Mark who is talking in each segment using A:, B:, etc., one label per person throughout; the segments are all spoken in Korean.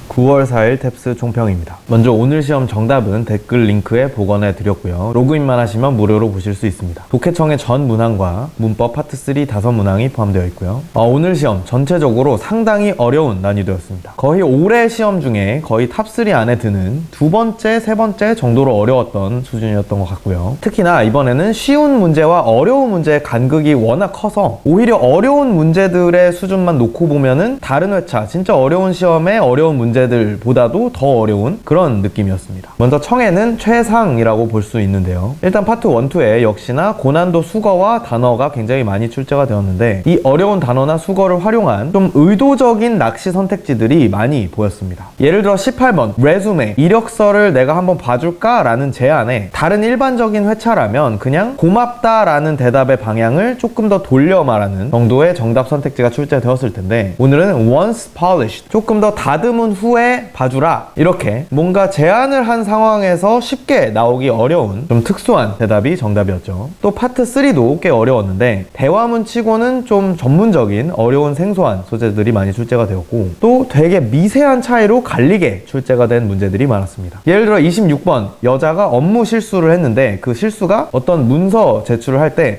A: 9월 4일 탭스 총평입니다. 먼저 오늘 시험 정답은 댓글 링크에 복원해 드렸고요. 로그인만 하시면 무료로 보실 수 있습니다. 독해청의 전 문항과 문법 파트 3 5문항이 포함되어 있고요. 오늘 시험 전체적으로 상당히 어려운 난이도였습니다. 거의 올해 시험 중에 거의 탑3 안에 드는 두 번째, 세 번째 정도로 어려웠던 수준이었던 것 같고요. 특히나 이번에는 쉬운 문제와 어려운 문제의 간극이 워낙 커서 오히려 어려운 문제들의 수준만 놓고 보면은 다른 회차, 진짜 어려운 시험의 어려운 문제들보다도 더 어려운 그런 느낌이었습니다. 먼저 청해는 최상이라고 볼 수 있는데요. 일단 파트 1, 2에 역시나 고난도 수거와 단어가 굉장히 많이 출제가 되었는데 이 어려운 단어나 수거를 활용한 좀 의도적인 낚시 선택지들이 많이 보였습니다. 예를 들어 18번 레주메, 이력서를 내가 한번 봐줄까? 라는 제안에 다른 일반적인 회차라면 그냥 고맙다 라는 대답의 방향을 조금 더 돌려 말하는 정도의 정답 선택지가 출제되었을 텐데 오늘은 once polished, 조금 더 다듬은 후에 봐주라, 이렇게 뭔가 제안을 한 상황에서 쉽게 나오기 어려운 좀 특수한 대답이 정답이었죠. 또 파트 3도 꽤 어려웠는데 대화문 치고는 좀 전문적인 어려운 생소한 소재들이 많이 출제가 되었고 또 되게 미세한 차이로 갈리게 출제가 된 문제들이 많았습니다. 예를 들어 26번 여자가 업무 실수를 했는데 그 실수가 어떤 문서 제출을 할 때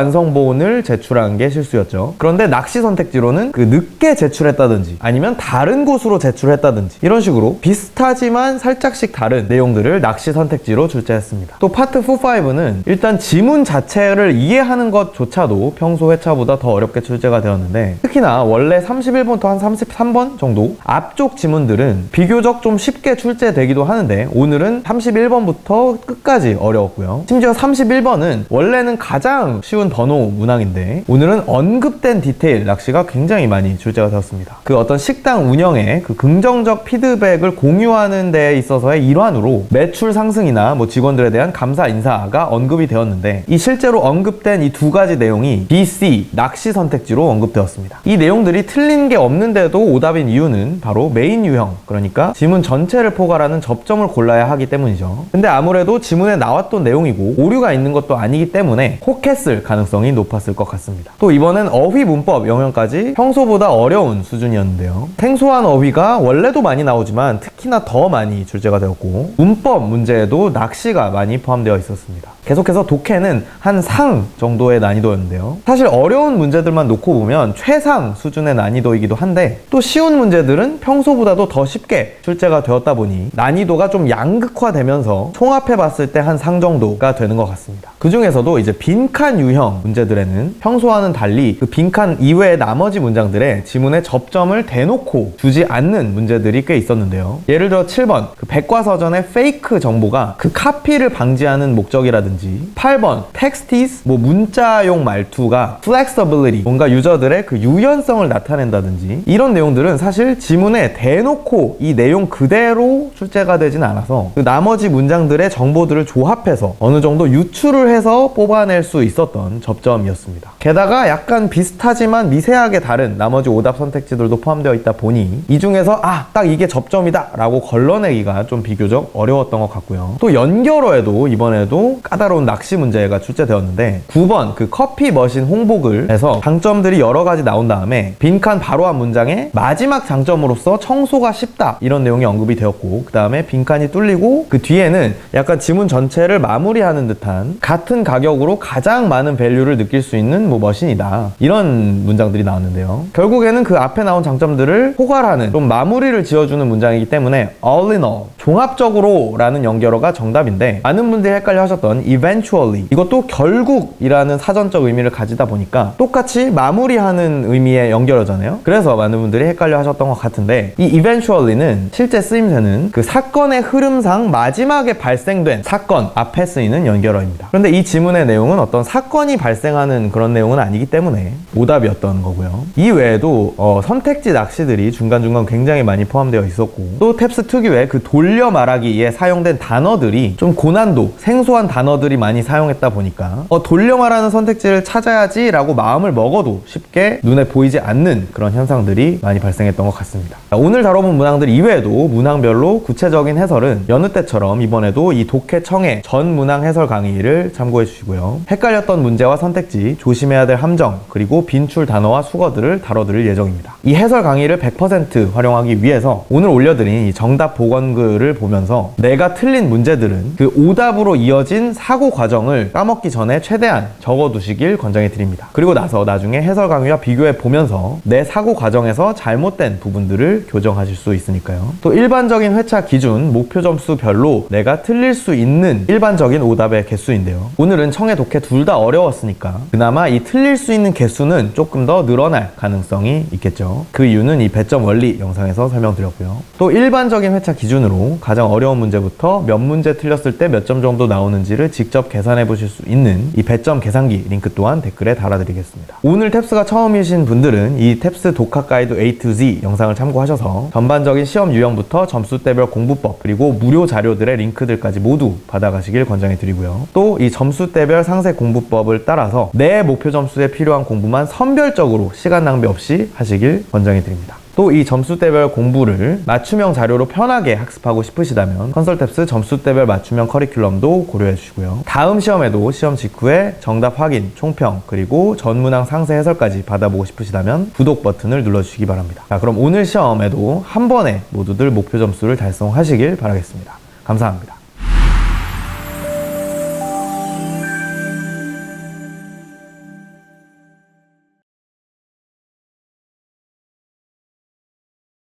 A: 미완성본을 제출한 게 실수였죠. 그런데 낚시 선택지로는 그 늦게 제출했다든지 아니면 다른 곳으로 제출했다든지 이런 식으로 비슷하지만 살짝씩 다른 내용들을 낚시 선택지로 출제했습니다. 또 파트 4, 5는 일단 지문 자체를 이해하는 것조차도 평소 회차보다 더 어렵게 출제가 되었는데 특히나 원래 31번부터 한 33번 정도 앞쪽 지문들은 비교적 좀 쉽게 출제되기도 하는데 오늘은 31번부터 끝까지 어려웠고요. 심지어 31번은 원래는 가장 쉬운 번호 문항인데 오늘은 언급된 디테일 낚시가 굉장히 많이 출제가 되었습니다. 그 어떤 식당 운영에 그 긍정적 피드백을 공유하는 데에 있어서의 일환으로 매출 상승이나 뭐 직원들에 대한 감사 인사가 언급이 되었는데 이 실제로 언급된 이 두 가지 내용이 B, C 낚시 선택지로 언급되었습니다. 이 내용들이 틀린 게 없는데도 오답인 이유는 바로 메인 유형, 그러니까 지문 전체를 포괄하는 접점을 골라야 하기 때문이죠. 근데 아무래도 지문에 나왔던 내용이고 오류가 있는 것도 아니기 때문에 혹했을 가능성이 높았을 것 같습니다. 또 이번엔 어휘 문법 영역까지 평소보다 어려운 수준이었는데요. 생소한 어휘가 원래도 많이 나오지만 특히나 더 많이 출제가 되었고 문법 문제에도 낚시가 많이 포함되어 있었습니다. 계속해서 독해는 한 상 정도의 난이도였는데요. 사실 어려운 문제들만 놓고 보면 최상 수준의 난이도이기도 한데 또 쉬운 문제들은 평소보다도 더 쉽게 출제가 되었다 보니 난이도가 좀 양극화되면서 총합해 봤을 때 한 상 정도가 되는 것 같습니다. 그 중에서도 이제 빈칸 유형 문제들에는 평소와는 달리 그 빈칸 이외의 나머지 문장들의 지문에 접점을 대놓고 주지 않는 문제들이 꽤 있었는데요. 예를 들어 7번 그 백과사전의 페이크 정보가 그 카피를 방지하는 목적이라든지 8번 텍스티스 뭐 문자용 말투가 flexibility 뭔가 유저들의 그 유연성을 나타낸다든지 이런 내용들은 사실 지문에 대놓고 이 내용 그대로 출제가 되진 않아서 그 나머지 문장들의 정보들을 조합해서 어느 정도 유추를 해서 뽑아낼 수 있었던 접점이었습니다. 게다가 약간 비슷하지만 미세하게 다른 나머지 오답 선택지들도 포함되어 있다 보니 이 중에서 딱 이게 접점이다 라고 걸러내기가 좀 비교적 어려웠던 것 같고요. 또 연결어에도 이번에도 까다로운 낚시 문제가 출제되었는데 9번 그 커피 머신 홍보글 에서 장점들이 여러 가지 나온 다음에 빈칸 바로 앞 문장에 마지막 장점으로서 청소가 쉽다 이런 내용이 언급이 되었고 그 다음에 빈칸이 뚫리고 그 뒤에는 약간 지문 전체를 마무리하는 듯한 같은 가격으로 가장 많은 밸류를 느낄 수 있는 뭐 머신이다 이런 문장들이 나왔는데요. 결국에는 그 앞에 나온 장점들을 포괄하는 좀 마무리를 지어주는 문장이기 때문에 all in all 종합적으로 라는 연결어가 정답인데 많은 분들이 헷갈려 하셨던 eventually 이것도 결국이라는 사전적 의미를 가지다 보니까 똑같이 마무리하는 의미의 연결어잖아요. 그래서 많은 분들이 헷갈려 하셨던 것 같은데 이 eventually는 실제 쓰임새는 그 사건의 흐름상 마지막에 발생된 사건 앞에 쓰이는 연결어입니다. 그런데 이 지문의 내용은 어떤 사건이 발생하는 그런 내용은 아니기 때문에 오답이었던 거고요. 이 외에도 선택지 낚시들이 중간중간 굉장히 많이 포함되어 있었고 또 탭스 특유의 그 돌려 말하기에 사용된 단어들이 좀 고난도 생소한 단어들이 많이 사용했다 보니까 돌려 말하는 선택지를 찾아야지 라고 마음을 먹어도 쉽게 눈에 보이지 않는 그런 현상들이 많이 발생했던 것 같습니다. 오늘 다뤄본 문항들 이외에도 문항별로 구체적인 해설은 여느 때처럼 이번에도 이 독해청의 전 문항 해설 강의를 참고해 주시고요. 헷갈렸던 문제와 선택지, 조심해야 될 함정, 그리고 빈출 단어와 수거들을 다뤄드릴 예정입니다. 이 해설 강의를 100% 활용하기 위해 위해서 오늘 올려드린 이 정답 복원글을 보면서 내가 틀린 문제들은 그 오답으로 이어진 사고 과정을 까먹기 전에 최대한 적어두시길 권장해 드립니다. 그리고 나서 나중에 해설 강의와 비교해 보면서 내 사고 과정에서 잘못된 부분들을 교정하실 수 있으니까요. 또 일반적인 회차 기준 목표 점수별로 내가 틀릴 수 있는 일반적인 오답의 개수인데요. 오늘은 청해 독해 둘 다 어려웠으니까 그나마 이 틀릴 수 있는 개수는 조금 더 늘어날 가능성이 있겠죠. 그 이유는 이 배점 원리 영상에서 설명드렸고요. 또 일반적인 회차 기준으로 가장 어려운 문제부터 몇 문제 틀렸을 때 몇 점 정도 나오는지를 직접 계산해 보실 수 있는 이 배점 계산기 링크 또한 댓글에 달아드리겠습니다. 오늘 탭스가 처음이신 분들은 이 탭스 독학 가이드 A to Z 영상을 참고하셔서 전반적인 시험 유형부터 점수대별 공부법 그리고 무료 자료들의 링크들까지 모두 받아가시길 권장해 드리고요. 또 이 점수대별 상세 공부법을 따라서 내 목표 점수에 필요한 공부만 선별적으로 시간 낭비 없이 하시길 권장해 드립니다. 또 이 점수대별 공부를 맞춤형 자료로 편하게 학습하고 싶으시다면 컨설탭스 점수대별 맞춤형 커리큘럼도 고려해 주시고요. 다음 시험에도 시험 직후에 정답 확인, 총평, 그리고 전문항 상세 해설까지 받아보고 싶으시다면 구독 버튼을 눌러주시기 바랍니다. 자, 그럼 오늘 시험에도 한 번에 모두들 목표 점수를 달성하시길 바라겠습니다. 감사합니다.